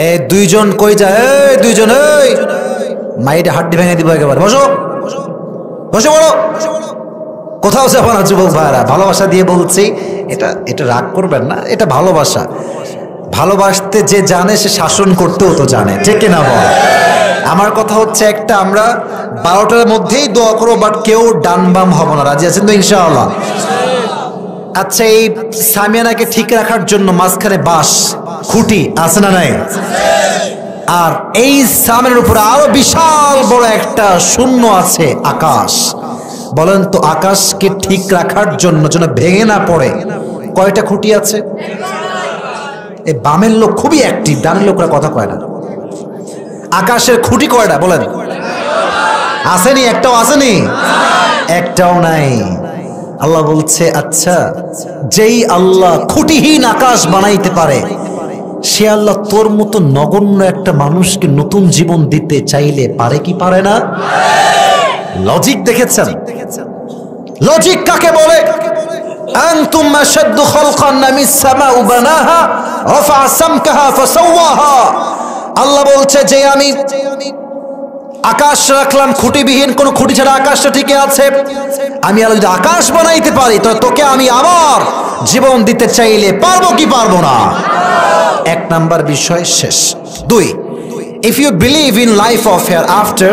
এই দুইজন কই যায়? এই দুইজন, এই মাইটা হাড্ডি ভেঙে দিব একেবারে। বসো বসে বলো, কোথাও যাবো না যুবক ভাইরা, ভালোবাসা দিয়ে বলছি। এটা রাগ করবেন না, এটা ভালোবাসা। ভালোবাসতে যে জানে সে শাসন করতেও তো জানে, ঠিক কিনা বল? আমার কথা হচ্ছে একটা, আমরা 12টার মধ্যেই দোয়া করবো, বাট কেউ ডান বাম হব না। রাজি আছেন তো ইনশাআল্লাহ? আচ্ছা, এই সামিয়ানাকে ঠিক রাখার জন্য মাঝখানে বাঁশ খুঁটি আছে না নাই? আর এই সামিয়ানার উপরে আরো বিশাল বড় একটা শূন্য আছে, আকাশ। বলেন তো, আকাশকে ঠিক রাখার জন্য যেন ভেঙে না পড়ে, কয়টা খুঁটি আছে? এই বামের লোক খুবই অ্যাক্টিভ, ডানের লোকরা কথা কয় না। আকাশের খুঁটি কয়টা বলেন? আসেনি? একটাও আসেনি? একটাও নাই। আল্লাহ বলছে, আচ্ছা যেই আল্লাহ খুঁটিহীন আকাশ বানাইতে পারে, সে আল্লাহ তোর মতো নগণ্য একটা মানুষকে নতুন জীবন দিতে চাইলে পারে কি পারে না? লজিক দেখেছেন? লজিক কাকে বলে? আনতুম আশাদ্দু খালকান মিস সামাউ বানাহা রাফা সামকাহা ফাসাওয়াহা। আল্লাহ বলছে যে আমি আকাশ রাখলাম খুঁটিবিহীন, কোন খুঁটি ছাড়া আকাশটা টিকে আছে। আমি আল্লাহ যদি আকাশ বানাইতে পারি, তো তোকে আমি আবার জীবন দিতে চাইলে পারবো কি পারবো না? 1 নাম্বার বিষয় শেষ। 2, if you believe in life of hereafter,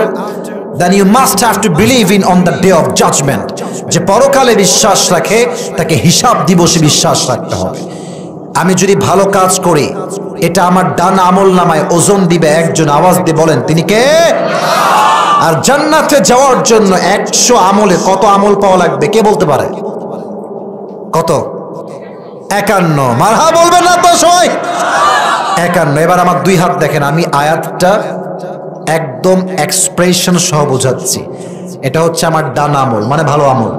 then you must have to believe in on the day of judgment. যে পরকালে বিশ্বাস রাখে তাকে হিসাব দিবসে বিশ্বাস রাখতে হবে। আমি যদি ভালো কাজ করি, এটা আমার ডান আমল নামায় ওজন দিবে একজন। আওয়াজ দিয়ে বলেন তিনি কে? আর জান্নাতে যাওয়ার জন্য 100 আমলে কত আমল পাওয়া লাগবে কে বলতে পারে? কত? 51। মারহা বলবেন না তো সবাই? 51। এবার আমার 2 হাত দেখেন, আমি আয়াতটা একদম এক্সপ্রেশন সহ বোঝাচ্ছি। এটা হচ্ছে আমার ডান আমল মানে ভালো আমল,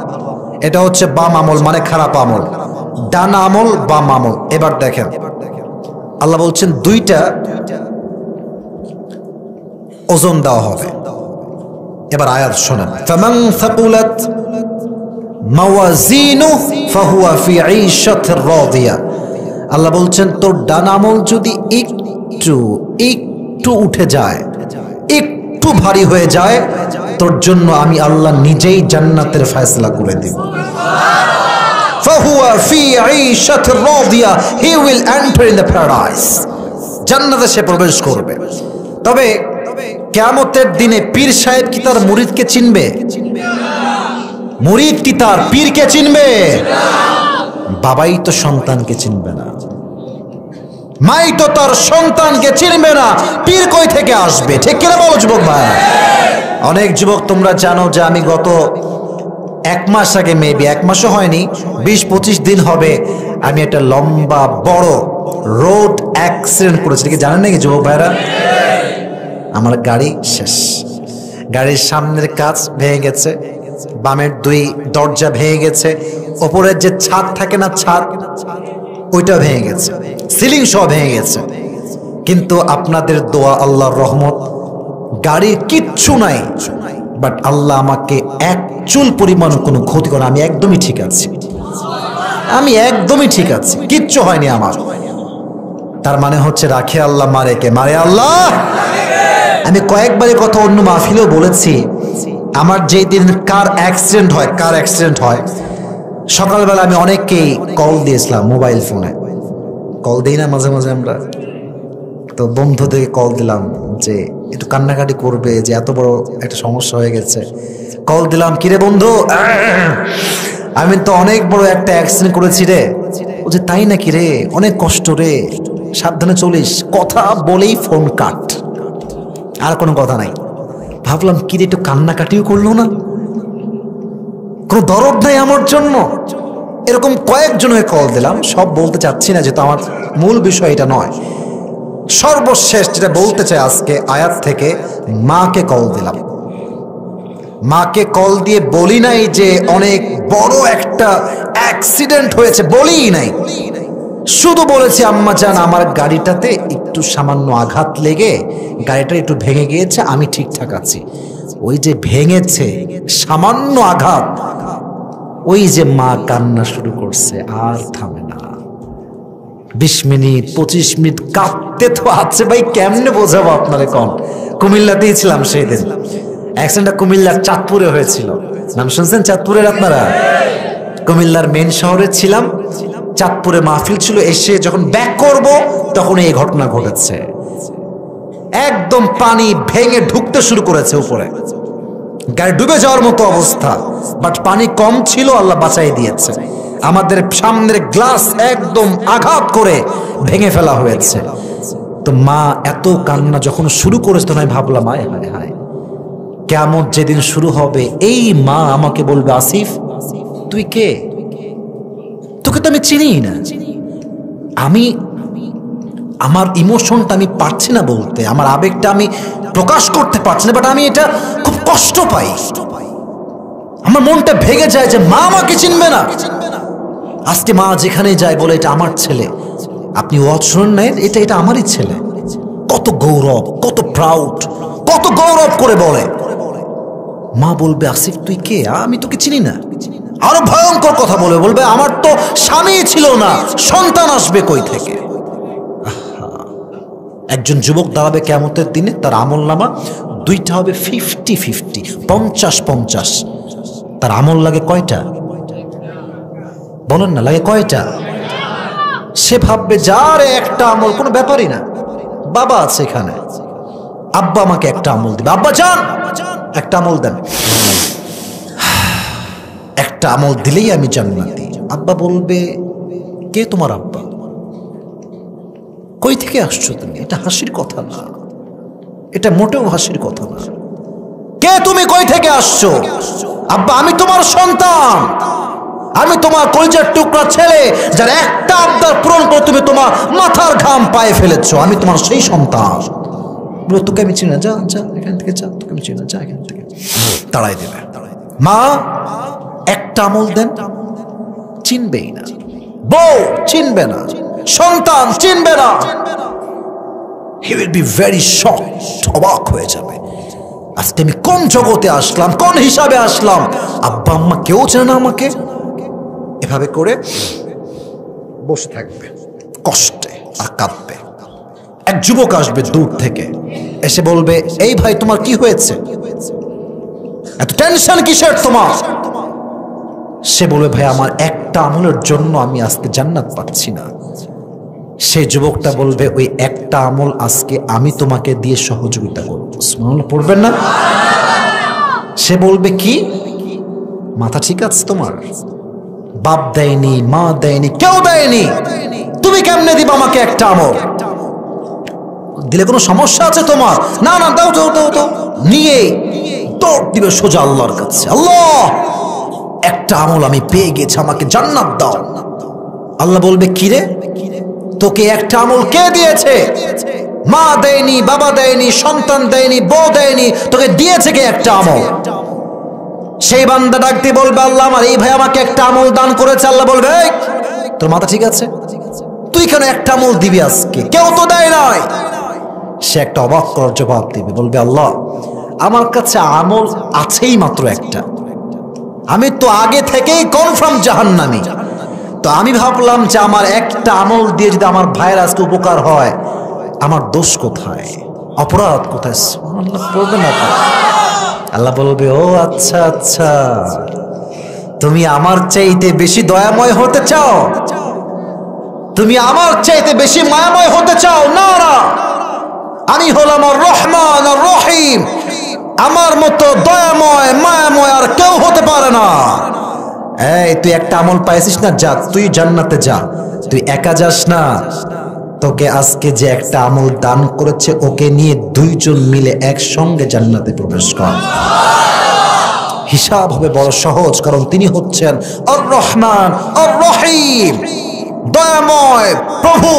এটা হচ্ছে বাম আমল মানে খারাপ আমল। ডান আমল, বাম আমল। এবার দেখেন আল্লাহ বলছেন 2টা ওজন দেওয়া হবে। এবার আয়াত শোনেন, ফামান সাকুলাত মাওয়াজিনুহু ফাহুয়া ফি ঈশাতির রাদিয়া। আল্লাহ বলছেন তোর ডান আমল যদি একটু উঠে যায়, একটু ভারী হয়ে যায়, তোর জন্য আমি আল্লাহ নিজেই জান্নাতের ফয়সালা করে দেব। ফাহুয়া ফি আইশাতির রাদিয়া, he will enter in the paradise, জান্নাতে সে প্রবেশ করবে। তবে কিয়ামতের দিনে পীর সাহেব কি তার মুরিদকে চিনবে? মুরিদ কি তার পীরকে চিনবে? বাবাই তো সন্তানকে চিনবে না, মাই তো তার সন্তানকে চিনবে না, পীর কই থেকে আসবে? ঠিক কিনা বলো যুবক ভাই? অনেক যুবক তোমরা জানো যে আমি গত 1 মাস আগে, মেবি 1 মাসও হয়নি, 20-25 দিন হবে, আমি একটা লম্বা বড় রোড অ্যাক্সিডেন্ট করেছি। কি জানেন নাকি যুবক ভাইরা? আমার গাড়ি শেষ, গাড়ির সামনের কাঁচ ভেঙে গেছে, বামের 2 দরজা ভেঙে গেছে, ওপরের যে ছাদ থাকে না, ছাদ, ওইটা ভেঙে গেছে, সিলিং সহ ভেঙে গেছে। কিন্তু আপনাদের দোয়া, আল্লাহর রহমত, গাড়ির কিচ্ছু নাই, বাট আল্লাহ আমাকে 1 চুল পরিমাণ কোনো ক্ষতি করে, আমি একদমই ঠিক আছি, আমি একদমই ঠিক আছি, কিচ্ছু হয়নি আমার। তার মানে হচ্ছে রাখে আল্লাহ, মারে কে? মারে আল্লাহ। আমি কয়েকবারই কথা অন্য মাহফিলেও বলেছি, আমার যেই দিন কার অ্যাক্সিডেন্ট হয়, সকালবেলা আমি অনেককেই কল দিয়েছিলাম, মোবাইল ফোনে কল দিই না মাঝে মাঝে আমরা, তো বন্ধুদেরকে কল দিলাম যে একটু কান্নাকাটি করবে যে এত বড় একটা সমস্যা হয়ে গেছে। কল দিলাম, কিরে বন্ধু, আমি তো অনেক বড় একটা অ্যাক্সিডেন্ট করেছি রে। ও যে তাই নাকি রে, অনেক কষ্ট রে, সাবধানে চলিস। কথা বলেই ফোন কাট, আর কোনো কথা নাই। ভাবলাম কিরে, একটু কান্নাকাটিও করলো না, কোনো দরদ নাই আমার জন্য। এরকম কয়েকজনকে কল দিলাম, সব বলতে চাচ্ছি না, যেহেতু আমার মূল বিষয় এটা নয়। সর্বশেষ যেটা বলতে চাই আজকে আয়াত থেকে, মাকে কল দিলাম। মাকে কল দিয়ে বলি নাই যে অনেক বড় একটা অ্যাক্সিডেন্ট হয়েছে, বলিই নাই, শুধু বলেছি আম্মা জান আমার গাড়িটাতে একটু সামান্য আঘাত লেগে গাড়িটা একটু ভেঙে গিয়েছে, আমি ঠিকঠাক আছি। ওই যে ভেঙেছে, সামান্য আঘাত, ওই যে মা কান্না শুরু করছে, আর থামে না। 20 মিনিট 25 মিনিট কাঁদতে তো আছে ভাই, কেমনে বোঝাবো আপনারে? কন কুমিল্লাতেই ছিলাম সেই দিন, অ্যাক্সিডেন্টটা কুমিল্লার চাঁদপুরে হয়েছিল। নাম শুনছেন চাঁদপুরের আপনারা? কুমিল্লার মেন শহরে ছিলাম, চাঁদপুরে মাহফিল ছিল। এসে যখন ব্যাক করব তখন এই ঘটনা ঘটেছে। একদম পানি ভেঙে ঢুকতে শুরু করেছে উপরে, গাড়ি ডুবে যাওয়ার মতো অবস্থা, বাট পানি কম ছিল, আল্লাহ বাঁচাই দিয়েছে। আমাদের সামনের গ্লাস একদম আঘাত করে ভেঙে ফেলা হয়েছে। তো মা এত কান্না যখন শুরু করেছে, তখন আমি ভাবলাম হায় হায় হায়, কিয়ামত যেদিন শুরু হবে, এই মা আমাকে বলবে আসিফ তুই কে? তোকে তো আমি চিনি না। আমি আমার ইমোশনটা আমি পারছি না বলতে, আমার আবেগটা আমি প্রকাশ করতে পারছি না, বাট আমি এটা খুব কষ্ট পাই, আমার মনটা ভেঙে যায় যে মা আমাকে চিনবে না। আজকে মা যেখানে যায় বলে এটা আমার ছেলে। আপনি ওয়াজ শুনেন না, এটা আমারই ছেলে। কত গৌরব, কত প্রাউড, কত গৌরব করে বলে। মা বলবে আসিফ তুই কে? আমি তোকে চিনি না। আরো ভয়ঙ্কর কথা বলবে আমার তো স্বামী ছিল না, সন্তান আসবে কই থেকে? একজন যুবক দাঁড়াবে কিয়ামতের দিনে, তার আমলনামা 2টা হবে 50-50, 50-50। তার আমল লাগে কয়টা? বলেন না, লাগে কয়টা? সে ভাববে যার একটা আমল কোনো ব্যাপারই না, বাবা আছে এখানে, আব্বা আমাকে একটা আমল দিবে, আব্বা যান একটা আমল দেন, একটা আমল দিলেই আমি জান্নাতি। আব্বা বলবে কে তোমার আব্বা? কই থেকে আসছো তুমি? এটা হাসির কথা না, এটা মোটেও হাসির কথা না। কে তুমি? কই থেকে আসছো? আব্বা আমি তোমার সন্তান, আমি তোমার কলিজার টুকরা ছেলে, যার একটা আবদার পূরণ করে তুমি তোমার মাথার ঘাম পায়ে ফেলেছো, আমি তোমার সেই সন্তান। বলো তোকে আমি চিনি না, যা যা এখান থেকে যা, তোকে আমি চিনি না, যা এখান থেকে। তাড়াই দেবে। মা একটা আমল দেন, চিনবেই না, বউ চিনবে না, সন্তান চিনবে না। He will be very shocked, অবাক হয়ে যাবে, আজকে আমি কোন জগতে আসলাম, কোন হিসাবে আসলাম, আব্বা আম্মা কেউ চেনে না আমাকে। এভাবে করে বসে থাকবে কষ্টে আর কাঁদবে। এক যুবক আসবে দূর থেকে, এসে বলবে, এই ভাই তোমার কি হয়েছে, এত টেনশন কিসের তোমার? সে বলবে, ভাই আমার একটা আমলের জন্য আমি আজকে জান্নাত পাচ্ছি না। সেই যুবকটা বলবে, ওই একটা আমল আজকে আমি তোমাকে দিয়ে সহযোগিতা করব। সুবহানাল্লাহ পড়বেন না? সে বলবে, কি মাথা ঠিক আছে তোমার? বাপ দেয়নি, মা দেয়নি, কেউ দেয়নি, তুমি কেমনে দিবা আমাকে একটা আমল? দিলে কোনো সমস্যা আছে তোমার? না না, দাও দাও দাও দাও। নিয়ে দৌড় দিবে সোজা আল্লাহর কাছে, আল্লাহ একটা আমল আমি পেয়ে গেছি, আমাকে জান্নাত দাও। আল্লাহ বলবে, কি রে, তোকে একটা আমল কে দিয়েছে? মা দেয়নি, বাবা দেয়নি, সন্তান দেয়নি, বউ দেয়নি, তোকে দিয়েছে কে একটা আমল? সেই বান্দা ডাকতে বলবে, আল্লাহ আমার এই ভাই আমাকে একটা আমল দান করেছে। আল্লাহ বলবে, এই তোর মাথা ঠিক আছে? তুই কেন একটা আমল দিবি আজকে? কেউ তো দেয় নাই। সে একটা অবাক করার জবাব দিবে, বলবে, আল্লাহ আমার কাছে আমল আছেই মাত্র একটা, আমি তো আগে থেকেই কনফার্ম জাহান্নামী। তো আমি ভাবলাম যে আমার একটা আমল দিয়ে যদি আমার ভাইয়ের আজকে উপকার হয়, আমার দোষ কোথায়, অপরাধ কোথায়? আল্লাহ বলবে না। আল্লাহ বলবে, ও আচ্ছা আচ্ছা, তুমি আমার চাইতে বেশি দয়াময় হতে চাও, তুমি আমার চাইতে বেশি মায়াময় হতে চাও? না না, আমি হলাম আর রহমান আর রহিম, আমার মতো দয়াময় মায়াময় আর কেউ হতে পারে না। এই তুই একটা আমল পাইছিস না, যা তুই জান্নাতে যা, তুই একা যাস না, তোকে আজকে যে একটা আমল দান করেছে ওকে নিয়ে দুইজন মিলে একসঙ্গে জান্নাতে প্রবেশ কর। হিসাব হবে বড় সহজ, কারণ তিনি হচ্ছেন আর রহমান আর রহিম, দয়াময় প্রভু,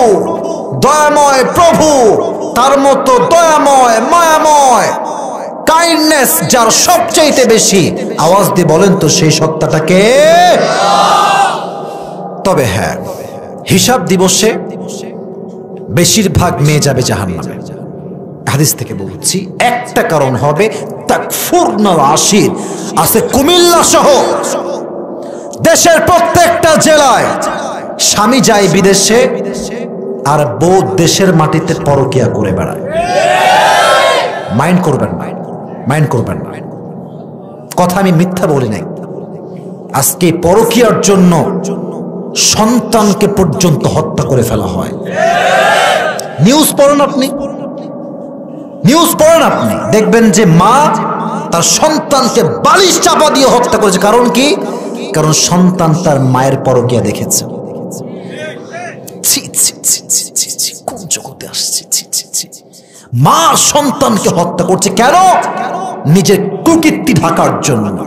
দয়াময় প্রভু, তার মতো দয়াময় মায়াময় কাইন্ডনেস যার সবচাইতে বেশি। আওয়াজ দিয়ে বলেন তো সেই সত্তাটাকে। তবে হ্যাঁ, হিসাব দিবসে বেশিরভাগ মেয়ে যাবে জাহান্নামে। হাদিস থেকে বলছি, একটা কারণ হবে তাকফুরনাল আশির। আছে কুমিল্লা সহ দেশের প্রত্যেকটা জেলায় স্বামী যায় বিদেশে আর বউ দেশের মাটিতে পরকিয়া করে বেড়ায়। মাইন্ড করবেন না, মাইন্ড করবেন না, কথা আমি মিথ্যা বলি নাই। আজকে পরকিয়ার জন্য সন্তানকে পর্যন্ত হত্যা করে ফেলা হয়। নিউজ পড়েন আপনি, নিউজ পড়েন আপনি, দেখবেন যে মা তার সন্তানকে বালিশ চাপা দিয়ে হত্যা করেছে। কারণ কি? কারণ সন্তান তার মায়ের পরকিয়া দেখেছে। কোন জগতে আসছে? মা সন্তানকে হত্যা করছে কেন? নিজের কুকীর্তি ঢাকার জন্য,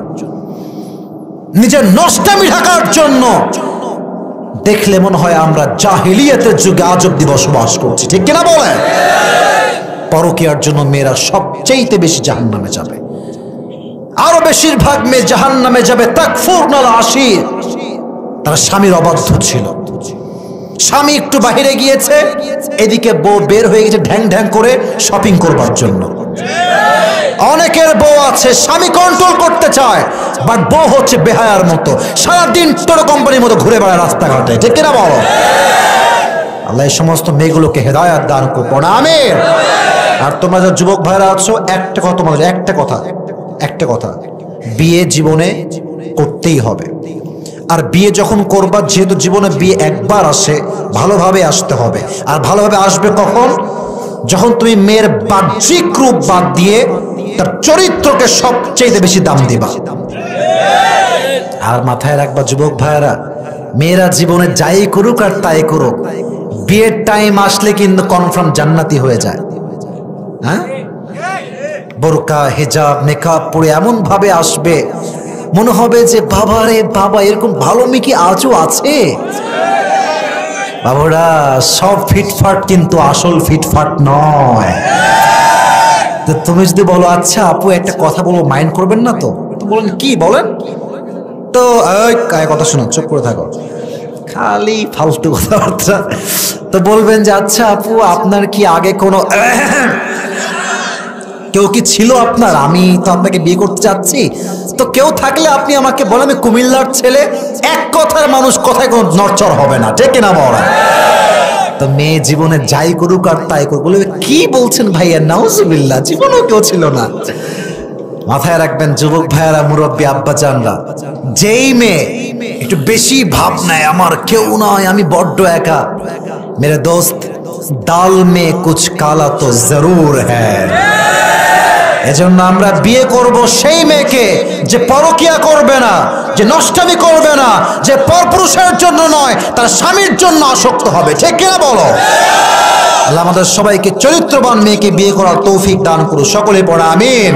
নিজের নষ্টামি ঢাকার জন্য। দেখলে মনে হয় আমরা জাহেলিয়াতের যুগে আজ অব্দি বসবাস করছি, ঠিক কিনা বলেন? পরকীয়ার জন্য মেয়েরা সবচেয়ে বেশি জাহান্নামে যাবে, আরো বেশিরভাগ মেয়ে জাহান্নামে যাবে তাকফুরনাল আশির। তারা স্বামীর অবাধ্য ছিল, স্বামী একটু বাহিরে গিয়েছে, এদিকে বউ বের হয়ে গেছে ঢ্যাং ঢ্যাং করে শপিং করবার জন্য। অনেকের বউ আছে স্বামী কন্ট্রোল করতে চায়, বাট বউ হচ্ছে বেহায়ার মতো, সারাদিন টোটো কোম্পানির মতো ঘুরে বেড়ায় রাস্তাঘাটে, ঠিক কিনা বলো? আল্লাহ এই সমস্ত মেয়েগুলোকে হেদায়াত দান করুন, আমিন। আর তোমরা যারা যুবক ভাইরা আছো, একটা কথা তোমাদের, একটা কথা, বিয়ে জীবনে করতেই হবে। আর বিয়ে যখন করবা, যেহেতু জীবনে বিয়ে একবার আসে, ভালোভাবে আসতে হবে। আর ভালোভাবে আসবে কখন? যখন তুমি মেয়ের বাহ্যিক রূপ বাদ দিয়ে তার চরিত্রকে সবচেয়ে বেশি দাম দিবা। আর মাথায় রাখবা যুবক ভাইয়েরা, মেয়েরা জীবনে যাই করুক আর তাই করুক, বিয়ের টাইম আসলে কিন্তু কনফার্ম জান্নাতি হয়ে যায়। হ্যাঁ, বোরকা হিজাব মেকআপ পরে এমন ভাবে আসবে মনে হবে যে বাবা রে বাবা, এরকম ভালো মেয়ে কি আজও আছে? বাবুরা, সব ফিটফাট কিন্তু আসল ফিটফাট নয়। তো তুমি যদি বলো, আচ্ছা আপু একটা কথা বলবো, মাইন্ড করবেন না তো? বলেন, কি বলেন? তো কথা শোনো, চুপ করে থাকো, খালি ফালতু কথাবার্তা। তো বলবেন যে, আচ্ছা আপু আপনার কি আগে কোনো কেউ কি ছিল আপনার? আমি তো আপনাকে বিয়ে করতে চাচ্ছি, তো কেউ থাকলে আপনি আমাকে বলে, আমি কুমিল্লার ছেলে, এক কথার মানুষ, কথায় কোনো নড়চড় হবে না, ঠিক কিনা বলা? তো তো মেয়ে জীবনে যাই করুক আর তাই করুক, বলবে কি বলছেন ভাইয়া, নাউজুবিল্লাহ, জীবনেও কেউ ছিল না। মাথায় রাখবেন যুবক ভাইয়ারা, মুরব্বী আব্বাজানরা, যেই মেয়ে একটু বেশি ভাব নেয় আমার কেউ নয়, আমি বড্ড একা, মেরে দোস্ত দাল মে কুছ কালা তো জরুর হ্যায়। এজন্য আমরা বিয়ে করব সেই মেয়েকে যে পরকিয়া করবে না, যে নষ্টামি করবে না, যে পরপুরুষের জন্য নয় তার স্বামীর জন্য আসক্ত হবে। ঠিক কিনা বলো? আল্লাহ আমাদের সবাইকে চরিত্রবান মেয়েকে বিয়ে করার তৌফিক দান করুন। সকলে পড়া আমিন।